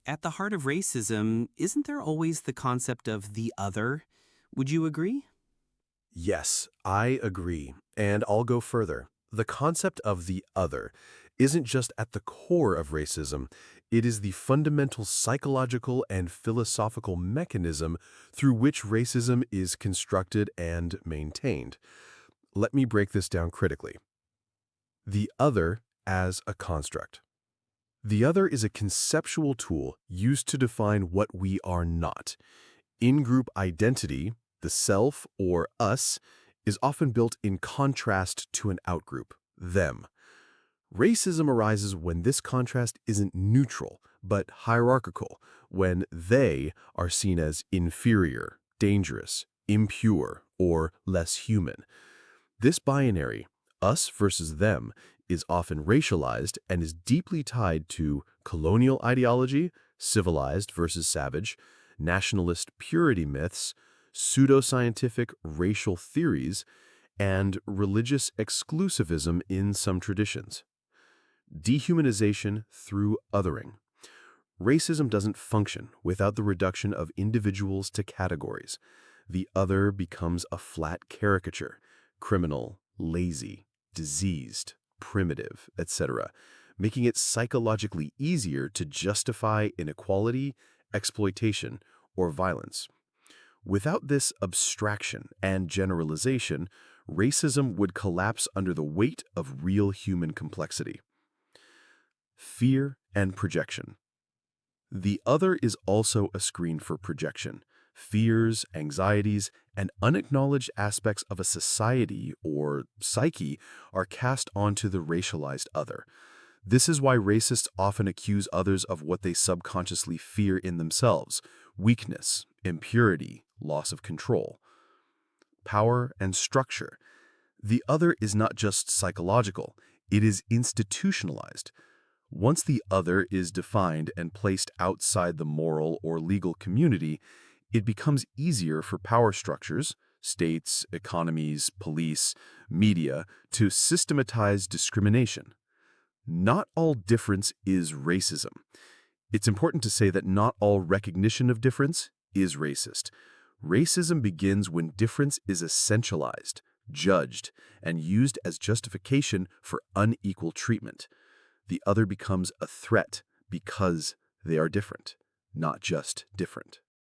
at the heart of racism, isn't there always the concept of the other? Would you agree? Yes, I agree. And I'll go further. The concept of the other isn't just at the core of racism, it is the fundamental psychological and philosophical mechanism through which racism is constructed and maintained. Let me break this down critically. The other as a construct. The other is a conceptual tool used to define what we are not. In-group identity, the self or us, is often built in contrast to an outgroup, them. Racism arises when this contrast isn't neutral, but hierarchical, when they are seen as inferior, dangerous, impure, or less human. This binary, us versus them, is often racialized and is deeply tied to colonial ideology, civilized versus savage, nationalist purity myths, pseudoscientific racial theories, and religious exclusivism in some traditions. Dehumanization through othering. Racism doesn't function without the reduction of individuals to categories. The other becomes a flat caricature, criminal, lazy, diseased, primitive, etc., making it psychologically easier to justify inequality, exploitation, or violence. Without this abstraction and generalization, racism would collapse under the weight of real human complexity. Fear and projection. The other is also a screen for projection. Fears, anxieties, and unacknowledged aspects of a society or psyche are cast onto the racialized other. This is why racists often accuse others of what they subconsciously fear in themselves: weakness, impurity, loss of control. Power and structure. The other is not just psychological, it is institutionalized. Once the other is defined and placed outside the moral or legal community, it becomes easier for power structures, states, economies, police, media, to systematize discrimination. Not all difference is racism. It's important to say that not all recognition of difference is racist. Racism begins when difference is essentialized, judged, and used as justification for unequal treatment. The other becomes a threat because they are different, not just different.